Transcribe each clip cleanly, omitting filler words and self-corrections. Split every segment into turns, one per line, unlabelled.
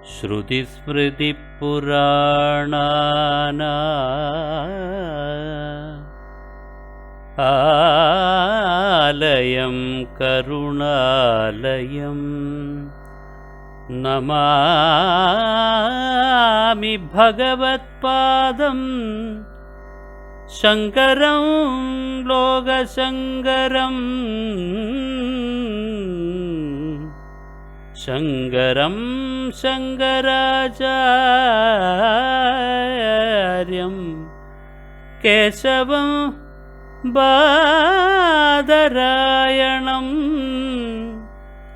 ശ്രുതിസ്മൃതിപുരാണാനാലയം കരുണാലയം നമാമി ഭഗവത്പാദം ശങ്കരം ലോകശങ്കരം ശങ്കരം ശങ്കരാചാര്യം കേശവം ബാദരായണം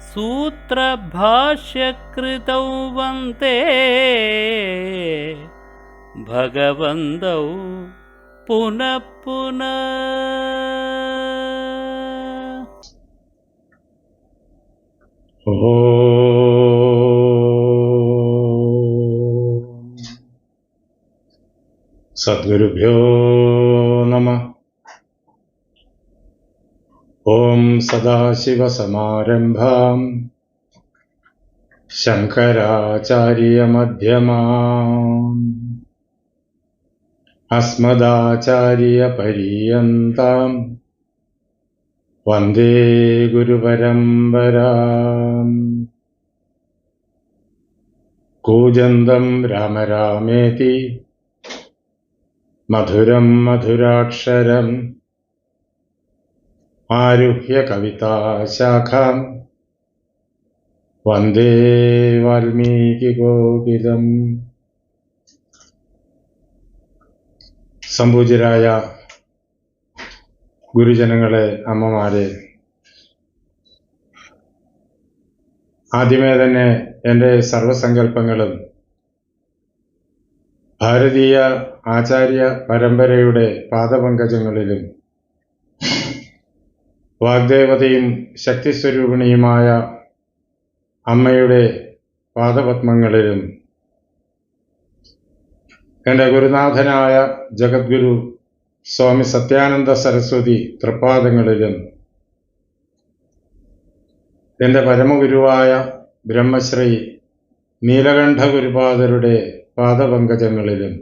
സൂത്രഭാഷ്യകൃതൗ വന്ദേ ഭഗവന്തൗ പുനഃ പുനഃ.
സദ്ഗുരുഭ്യോ നമഃ. ഓം സദാശിവസമാരംഭാം ശങ്കരാചാര്യമധ്യമാം അസ്മദാചാര്യപര്യന്താം വന്ദേ ഗുരുപരമ്പരാം. കൂജന്തം രാമ രാമേതി മധുരം മധുരാക്ഷരം ആരുഹ്യ കവിതാശാഖാം വന്ദേ വാൽമീകികോകിലം. സംപൂജ്യരായ ഗുരുജനങ്ങളെ, അമ്മമാരെ, ആദ്യമേ തന്നെ എൻ്റെ സർവസങ്കല്പങ്ങളും ഭാരതീയ ആചാര്യ പരമ്പരയുടെ പാദപങ്കജങ്ങളിലും വാഗ്ദേവതയും ശക്തിസ്വരൂപിണിയുമായ അമ്മയുടെ പാദപത്മങ്ങളിലും എൻ്റെ ഗുരുനാഥനായ ജഗദ്ഗുരു സ്വാമി സത്യാനന്ദ സരസ്വതി തൃപ്പാദങ്ങളിലും എൻ്റെ പരമഗുരുവായ ബ്രഹ്മശ്രീ നീലകണ്ഠ ഗുരുപാദരുടെ പാദപങ്കജങ്ങളിലും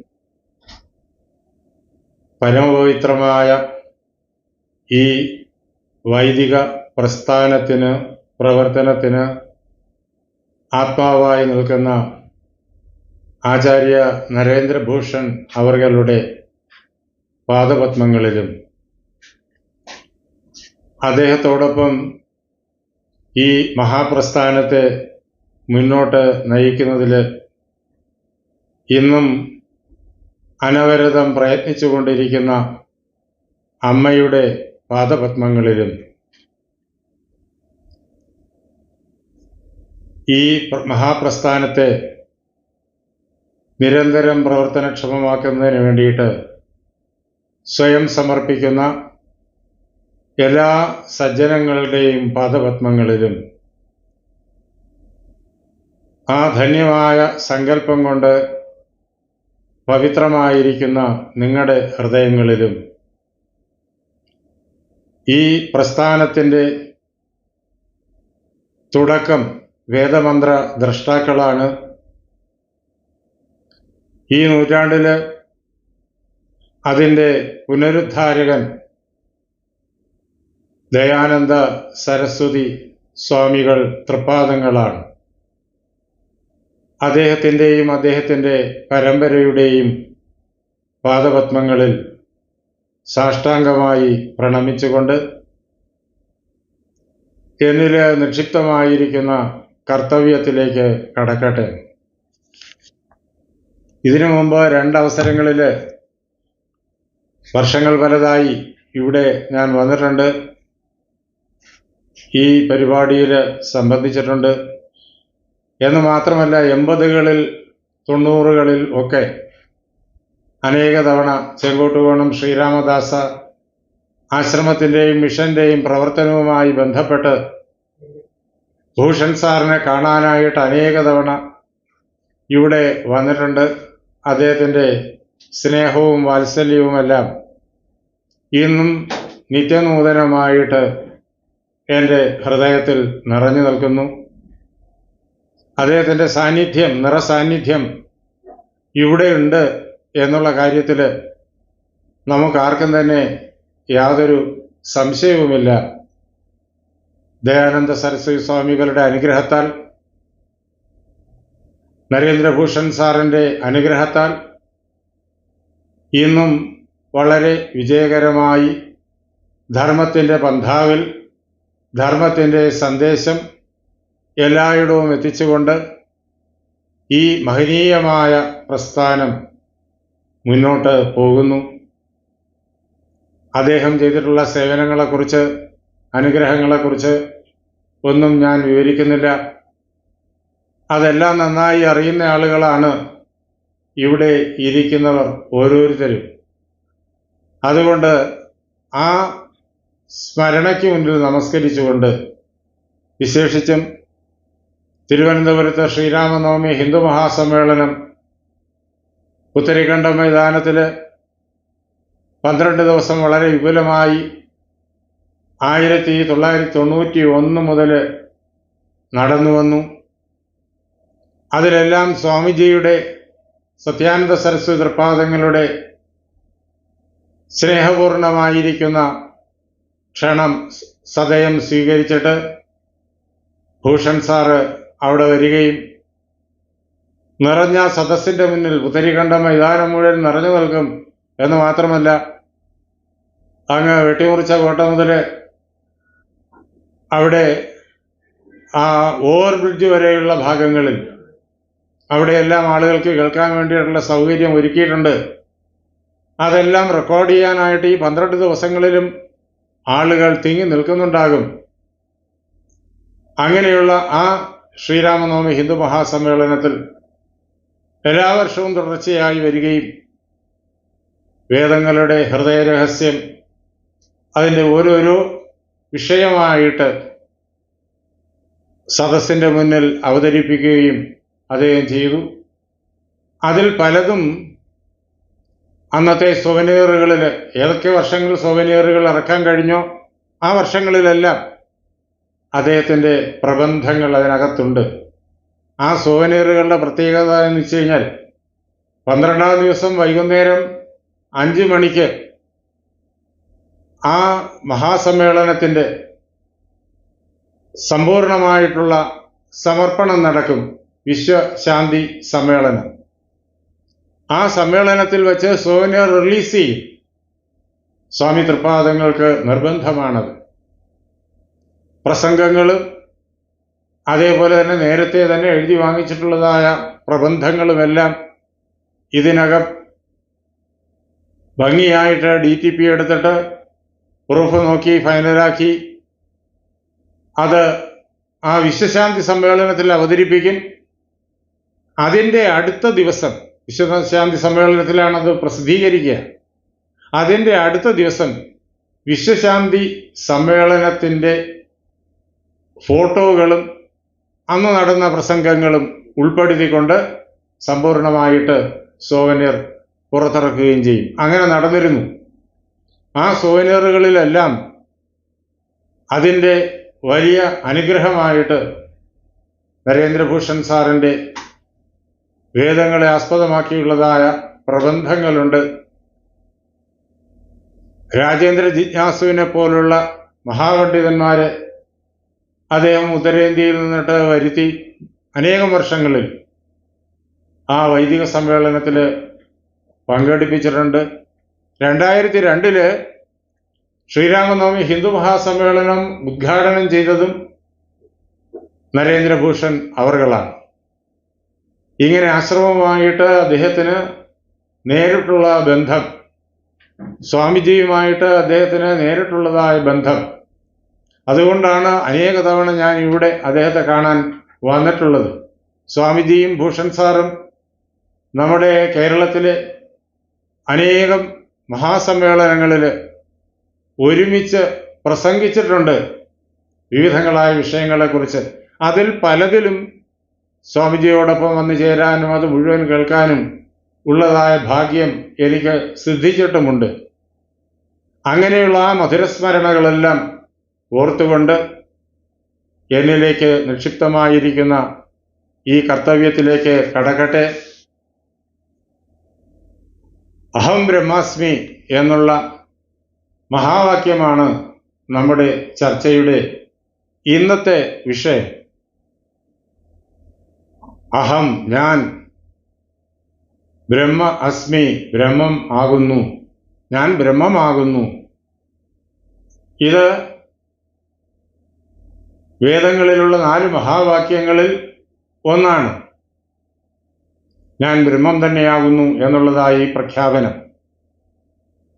പരമപവിത്രമായ ഈ വൈദിക പ്രവർത്തനത്തിന് ആത്മാവായി നിൽക്കുന്ന ആചാര്യ നരേന്ദ്രഭൂഷൺ അവர்களுടെ പാദപത്മങ്ങളിലും അദ്ദേഹത്തോടൊപ്പം ഈ മഹാപ്രസ്ഥാനത്തെ മുന്നോട്ട് നയിക്കുന്നതിൽ ഇന്നും അനവരതം പ്രയത്നിച്ചുകൊണ്ടിരിക്കുന്ന അമ്മയുടെ പാദപത്മങ്ങളിലും ഈ മഹാപ്രസ്ഥാനത്തെ നിരന്തരം പ്രവർത്തനക്ഷമമാക്കുന്നതിന് വേണ്ടിയിട്ട് സ്വയം സമർപ്പിക്കുന്ന എല്ലാ സജ്ജനങ്ങളുടെയും പാദപത്മങ്ങളിലും ആ ധന്യമായ സങ്കല്പം കൊണ്ട് പവിത്രമായിരിക്കുന്ന നിങ്ങളുടെ ഹൃദയങ്ങളിലും ഈ പ്രസ്ഥാനത്തിൻ്റെ തുടക്കം വേദമന്ത്ര ദ്രഷ്ടാക്കളാണ്. ഈ നൂറ്റാണ്ടിൽ അതിൻ്റെ പുനരുദ്ധാരകൻ ദയാനന്ദ സരസ്വതി സ്വാമികൾ തൃപ്പാദങ്ങളാണ്. അദ്ദേഹത്തിൻ്റെയും അദ്ദേഹത്തിൻ്റെ പരമ്പരയുടെയും പാദപത്മങ്ങളിൽ സാഷ്ടാംഗമായി പ്രണമിച്ചുകൊണ്ട് എന്നിൽ നിക്ഷിപ്തമായിരിക്കുന്ന കർത്തവ്യത്തിലേക്ക് കടക്കട്ടെ. ഇതിനു മുമ്പ് രണ്ടവസരങ്ങളിൽ വർഷങ്ങൾ പലതായി ഇവിടെ ഞാൻ വന്നിട്ടുണ്ട്, ഈ പരിപാടിയിൽ സംബന്ധിച്ചിട്ടുണ്ട്. എന്ന് മാത്രമല്ല 80കളിൽ 90കളിൽ ഒക്കെ അനേക തവണ ചെങ്കോട്ടുകോണം ശ്രീരാമദാസ ആശ്രമത്തിൻ്റെയും മിഷൻ്റെയും പ്രവർത്തനവുമായി ബന്ധപ്പെട്ട് ഭൂഷൺ സാറിനെ കാണാനായിട്ട് അനേക തവണ ഇവിടെ വന്നിട്ടുണ്ട്. അദ്ദേഹത്തിൻ്റെ സ്നേഹവും വാത്സല്യവുമെല്ലാം ഇന്നും നിത്യനൂതനമായിട്ട് എൻ്റെ ഹൃദയത്തിൽ നിറഞ്ഞു നിൽക്കുന്നു. അദ്ദേഹത്തിൻ്റെ സാന്നിധ്യം, നിറസാന്നിധ്യം ഇവിടെയുണ്ട് എന്നുള്ള കാര്യത്തിൽ നമുക്കാർക്കും തന്നെ യാതൊരു സംശയവുമില്ല. ദയാനന്ദ സരസ്വതി സ്വാമികളുടെ അനുഗ്രഹത്താൽ, നരേന്ദ്രഭൂഷൺ സാറിൻ്റെ അനുഗ്രഹത്താൽ ഇന്നും വളരെ വിജയകരമായി ധർമ്മത്തിൻ്റെ പന്ഥാവിൽ ധർമ്മത്തിൻ്റെ സന്ദേശം എല്ലായിടവും എത്തിച്ചുകൊണ്ട് ഈ മഹനീയമായ പ്രസ്ഥാനം മുന്നോട്ട് പോകുന്നു. അദ്ദേഹം ചെയ്തിട്ടുള്ള സേവനങ്ങളെക്കുറിച്ച്, അനുഗ്രഹങ്ങളെക്കുറിച്ച് ഒന്നും ഞാൻ വിവരിക്കുന്നില്ല. അതെല്ലാം നന്നായി അറിയുന്ന ആളുകളാണ് ഇവിടെ ഇരിക്കുന്നവർ ഓരോരുത്തരും. അതുകൊണ്ട് ആ സ്മരണയ്ക്ക് മുന്നിൽ നമസ്കരിച്ചുകൊണ്ട്, വിശേഷിച്ചും തിരുവനന്തപുരത്ത് ശ്രീരാമനവമി ഹിന്ദു മഹാസമ്മേളനം പുത്തരിക്കണ്ട മൈതാനത്തിൽ 12 ദിവസം വളരെ വിപുലമായി 1991 മുതൽ നടന്നു വന്നു. അതിലെല്ലാം സ്വാമിജിയുടെ, സത്യാനന്ദ സരസ്വതി തൃപ്പാദങ്ങളുടെ സ്നേഹപൂർണമായിരിക്കുന്ന ക്ഷണം സദയം സ്വീകരിച്ചിട്ട് ഭൂഷൺ സാറ് അവിടെ വരികയും നിറഞ്ഞ സദസ്സിൻ്റെ മുന്നിൽ പുത്തരിക്കണ്ട മൈതാനം മുഴുവൻ നിറഞ്ഞു നിൽക്കും എന്ന് മാത്രമല്ല, അങ്ങ് വെട്ടിമുറിച്ച കോട്ട മുതൽ അവിടെ ആ ഓവർ ബ്രിഡ്ജ് വരെയുള്ള ഭാഗങ്ങളിൽ അവിടെയെല്ലാം ആളുകൾക്ക് കേൾക്കാൻ വേണ്ടിയിട്ടുള്ള സൗകര്യം ഒരുക്കിയിട്ടുണ്ട്. അതെല്ലാം റെക്കോർഡ് ചെയ്യാനായിട്ട് ഈ 12 ദിവസങ്ങളിലും ആളുകൾ തിങ്ങി നിൽക്കുന്നുണ്ടാകും. അങ്ങനെയുള്ള ആ ശ്രീരാമനവമി ഹിന്ദു മഹാസമ്മേളനത്തിൽ എല്ലാ വർഷവും തുടർച്ചയായി വരികയും വേദങ്ങളുടെ ഹൃദയരഹസ്യം അതിൻ്റെ ഓരോരോ വിഷയമായിട്ട് സദസ്സിൻ്റെ മുന്നിൽ അവതരിപ്പിക്കുകയും അദ്ദേഹം ചെയ്തു. അതിൽ പലതും അന്നത്തെ സൊവനീറുകളിൽ, ഏതൊക്കെ വർഷങ്ങളിൽ സൊവനീറുകൾ ഇറക്കാൻ കഴിഞ്ഞോ ആ വർഷങ്ങളിലെല്ലാം അദ്ദേഹത്തിൻ്റെ പ്രബന്ധങ്ങൾ അതിനകത്തുണ്ട്. ആ സൊവനീറുകളുടെ പ്രത്യേകത എന്ന് വെച്ച് കഴിഞ്ഞാൽ 12-ാം ദിവസം വൈകുന്നേരം 5 മണിക്ക് ആ മഹാസമ്മേളനത്തിൻ്റെ സമ്പൂർണമായിട്ടുള്ള സമർപ്പണം നടക്കും. വിശ്വശാന്തി സമ്മേളനം. ആ സമ്മേളനത്തിൽ വെച്ച് സോവനിയർ റിലീസ് ചെയ്യും. സ്വാമി തൃപ്പാദങ്ങൾക്ക് നിർബന്ധമാണത്. പ്രസംഗങ്ങളും അതേപോലെ തന്നെ നേരത്തെ തന്നെ എഴുതി വാങ്ങിച്ചിട്ടുള്ളതായ പ്രബന്ധങ്ങളുമെല്ലാം ഇതിനകം ഭംഗിയായിട്ട് DTP എടുത്തിട്ട് പ്രൂഫ് നോക്കി ഫൈനലാക്കി അത് ആ വിശ്വശാന്തി സമ്മേളനത്തിൽ അവതരിപ്പിക്കും. അതിൻ്റെ അടുത്ത ദിവസം, വിശ്വശാന്തി സമ്മേളനത്തിലാണത് പ്രസിദ്ധീകരിക്കുക. അതിൻ്റെ അടുത്ത ദിവസം വിശ്വശാന്തി സമ്മേളനത്തിൻ്റെ ഫോട്ടോകളും അന്ന് നടന്ന പ്രസംഗങ്ങളും ഉൾപ്പെടുത്തിക്കൊണ്ട് സമ്പൂർണമായിട്ട് സോവനിയർ പുറത്തിറക്കുകയും ചെയ്യും. അങ്ങനെ നടന്നിരുന്നു. ആ സോവനിയറുകളിലെല്ലാം അതിൻ്റെ വലിയ അനുഗ്രഹമായിട്ട് നരേന്ദ്രഭൂഷൺ സാറിൻ്റെ വേദങ്ങളെ ആസ്പദമാക്കിയുള്ളതായ പ്രബന്ധങ്ങളുണ്ട്. രാജേന്ദ്ര ജിജ്ഞാസുവിനെ പോലുള്ള മഹാപണ്ഡിതന്മാരെ അദ്ദേഹം ഉത്തരേന്ത്യയിൽ നിന്നിട്ട് വരുത്തി അനേകം വർഷങ്ങളിൽ ആ വൈദിക സമ്മേളനത്തിൽ പങ്കെടുപ്പിച്ചിട്ടുണ്ട്. 2002 ശ്രീരാമനവമി ഹിന്ദു മഹാസമ്മേളനം ഉദ്ഘാടനം ചെയ്തതും നരേന്ദ്രഭൂഷൺ അവർകളാണ്. ഇങ്ങനെ ആശ്രമവുമായിട്ട് അദ്ദേഹത്തിന് നേരിട്ടുള്ള ബന്ധം, സ്വാമിജിയുമായിട്ട് അദ്ദേഹത്തിന് നേരിട്ടുള്ളതായ ബന്ധം, അതുകൊണ്ടാണ് അനേക തവണ ഞാൻ ഇവിടെ അദ്ദേഹത്തെ കാണാൻ വന്നിട്ടുള്ളത്. സ്വാമിജിയും ഭൂഷൺ സാറും നമ്മുടെ കേരളത്തിലെ അനേകം മഹാസമ്മേളനങ്ങളിൽ ഒരുമിച്ച് പ്രസംഗിച്ചിട്ടുണ്ട് വിവിധങ്ങളായ വിഷയങ്ങളെക്കുറിച്ച്. അതിൽ പലതിലും സ്വാമിജിയോടൊപ്പം വന്നു ചേരാനും അത് മുഴുവൻ കേൾക്കാനും ഉള്ളതായ ഭാഗ്യം എനിക്ക് സിദ്ധിച്ചിട്ടുമുണ്ട്. അങ്ങനെയുള്ള ആ മധുരസ്മരണകളെല്ലാം ഓർത്തുകൊണ്ട് എന്നിലേക്ക് നിക്ഷിപ്തമായിരിക്കുന്ന ഈ കർത്തവ്യത്തിലേക്ക് കടക്കട്ടെ. അഹം ബ്രഹ്മാസ്മി എന്നുള്ള മഹാവാക്യമാണ് നമ്മുടെ ചർച്ചയുടെ ഇന്നത്തെ വിഷയം. അഹം, ഞാൻ, ബ്രഹ്മ അസ്മി, ബ്രഹ്മം ആകുന്നു, ഞാൻ ബ്രഹ്മമാകുന്നു. ഇത് വേദങ്ങളിലുള്ള 4 മഹാവാക്യങ്ങളിൽ ഒന്നാണ്. ഞാൻ ബ്രഹ്മം തന്നെയാകുന്നു എന്നുള്ളതായി പ്രഖ്യാപനം.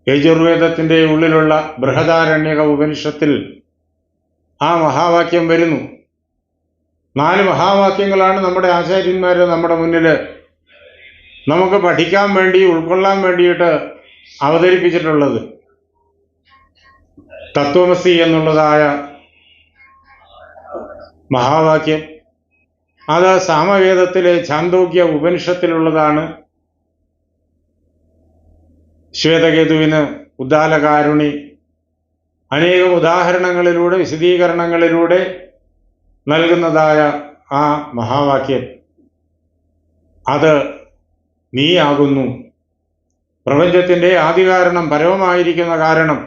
യജുർവേദത്തിൻ്റെ ഉള്ളിലുള്ള ബൃഹദാരണ്യക ഉപനിഷത്തിൽ ആ മഹാവാക്യം വരുന്നു. 4 മഹാവാക്യങ്ങളാണ് നമ്മുടെ ആചാര്യന്മാർ നമ്മുടെ മുന്നിൽ നമുക്ക് പഠിക്കാൻ വേണ്ടി, ഉൾക്കൊള്ളാൻ വേണ്ടിയിട്ട് അവതരിപ്പിച്ചിട്ടുള്ളത്. തത്വമസി എന്നുള്ളതായ മഹാവാക്യം, അത് സാമവേദത്തിലെ ഛാന്തോഗ്യ ഉപനിഷത്തിലുള്ളതാണ്. ശ്വേതകേതുവിന് ഉദ്ദാലകാരുണി അനേകം ഉദാഹരണങ്ങളിലൂടെ, വിശദീകരണങ്ങളിലൂടെ നൽകുന്നതായ ആ മഹാവാക്യം, അത് നീയാകുന്നു. പ്രപഞ്ചത്തിൻ്റെ ആദികാരണം, പരമമായിരിക്കുന്ന കാരണം,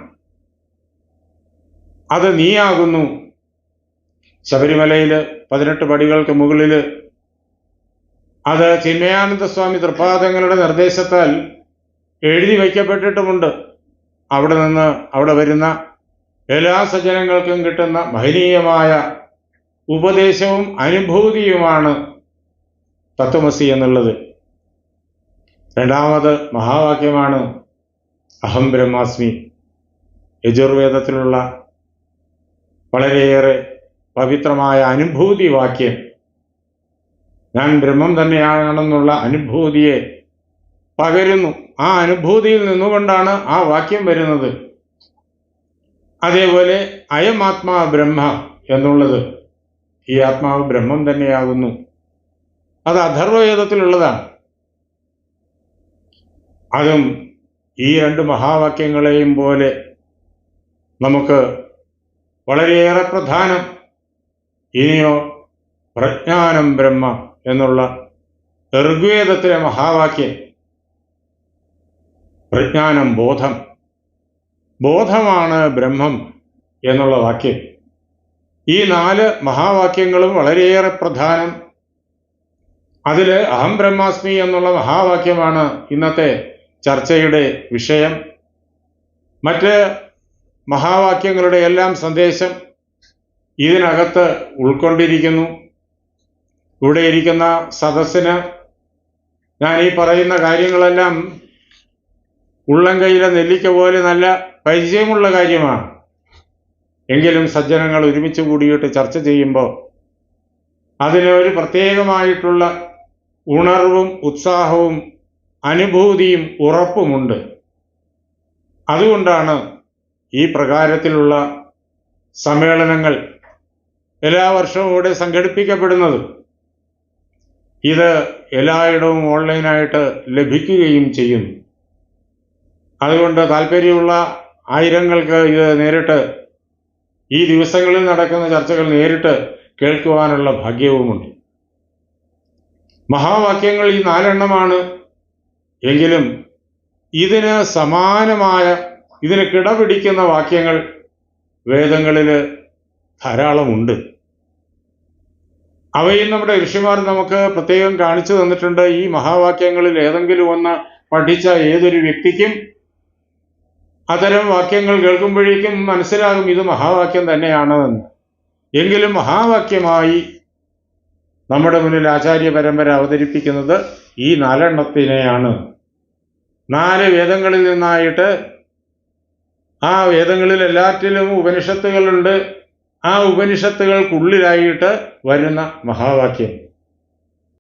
അത് നീയാകുന്നു. ശബരിമലയിൽ 18 പടികൾക്ക് മുകളിൽ അത് ചിന്മയാനന്ദ സ്വാമി തൃപ്പാദങ്ങളുടെ നിർദ്ദേശത്താൽ എഴുതി വയ്ക്കപ്പെട്ടിട്ടുമുണ്ട്. അവിടെ വരുന്ന എല്ലാ സജ്ജനങ്ങൾക്കും കിട്ടുന്ന മഹനീയമായ ഉപദേശവും അനുഭൂതിയുമാണ് തത്വമസി എന്നുള്ളത്. രണ്ടാമത് മഹാവാക്യമാണ് അഹം ബ്രഹ്മാസ്മി. യജുർവേദത്തിലുള്ള വളരെയേറെ പവിത്രമായ അനുഭൂതി വാക്യം. ഞാൻ ബ്രഹ്മം തന്നെയാണെന്നുള്ള അനുഭൂതിയെ പകരുന്നു. ആ അനുഭൂതിയിൽ നിന്നുകൊണ്ടാണ് ആ വാക്യം വരുന്നത്. അതേപോലെ അയമാത്മാ ബ്രഹ്മ എന്നുള്ളത്, ഈ ആത്മാവ് ബ്രഹ്മം തന്നെയാകുന്നു, അത് അഥർവവേദത്തിലുള്ളതാണ്. അതും ഈ 2 മഹാവാക്യങ്ങളെയും പോലെ നമുക്ക് വളരെയേറെ പ്രധാനം. ഇനിയോ പ്രജ്ഞാനം ബ്രഹ്മ എന്നുള്ള ഋഗ്വേദത്തിലെ മഹാവാക്യം. പ്രജ്ഞാനം, ബോധം, ബോധമാണ് ബ്രഹ്മം എന്നുള്ള വാക്യം. ഈ 4 മഹാവാക്യങ്ങളും വളരെയേറെ പ്രധാനം. അതിൽ അഹം ബ്രഹ്മാസ്മി എന്നുള്ള മഹാവാക്യമാണ് ഇന്നത്തെ ചർച്ചയുടെ വിഷയം. മറ്റ് മഹാവാക്യങ്ങളുടെ എല്ലാം സന്ദേശം ഇതിനകത്ത് ഉൾക്കൊണ്ടിരിക്കുന്നു. ഇവിടെ ഇരിക്കുന്ന സദസ്സിന് ഞാൻ ഈ പറയുന്ന കാര്യങ്ങളെല്ലാം ഉള്ളംകൈയിലെ നെല്ലിക്ക പോലെ നല്ല പരിചയമുള്ള കാര്യമാണ്. എങ്കിലും സജ്ജനങ്ങൾ ഒരുമിച്ച് കൂടിയിട്ട് ചർച്ച ചെയ്യുമ്പോൾ അതിന് ഒരു പ്രത്യേകമായിട്ടുള്ള ഉണർവും ഉത്സാഹവും അനുഭൂതിയും ഉറപ്പുമുണ്ട്. അതുകൊണ്ടാണ് ഈ പ്രകാരത്തിലുള്ള സമ്മേളനങ്ങൾ എല്ലാ വർഷവും ഇവിടെ സംഘടിപ്പിക്കപ്പെടുന്നത്. ഇത് എല്ലായിടവും ഓൺലൈനായിട്ട് ലഭിക്കുകയും ചെയ്യുന്നു. അതുകൊണ്ട് താല്പര്യമുള്ള ആയിരങ്ങൾക്ക് ഇത് നേരിട്ട്, ഈ ദിവസങ്ങളിൽ നടക്കുന്ന ചർച്ചകൾ നേരിട്ട് കേൾക്കുവാനുള്ള ഭാഗ്യവുമുണ്ട്. മഹാവാക്യങ്ങൾ ഈ 4 എണ്ണമാണ്. എങ്കിലും ഇതിന് സമാനമായ, ഇതിന് കിടപിടിക്കുന്ന വാക്യങ്ങൾ വേദങ്ങളിൽ ധാരാളമുണ്ട്. അവയും നമ്മുടെ ഋഷിമാർ നമുക്ക് പ്രത്യേകം കാണിച്ചു തന്നിട്ടുണ്ട്. ഈ മഹാവാക്യങ്ങളിൽ ഏതെങ്കിലും ഒന്ന് പഠിച്ച ഏതൊരു വ്യക്തിക്കും അത്തരം വാക്യങ്ങൾ കേൾക്കുമ്പോഴേക്കും മനസ്സിലാകും ഇത് മഹാവാക്യം തന്നെയാണെന്ന്. എങ്കിലും മഹാവാക്യമായി നമ്മുടെ മുന്നിൽ ആചാര്യ പരമ്പര അവതരിപ്പിക്കുന്നത് ഈ 4 എണ്ണത്തിനെയാണ്. 4 വേദങ്ങളിൽ നിന്നായിട്ട്, ആ വേദങ്ങളിൽ എല്ലാറ്റിലും ഉപനിഷത്തുകളുണ്ട്. ആ ഉപനിഷത്തുകൾക്കുള്ളിലായിട്ട് വരുന്ന മഹാവാക്യം.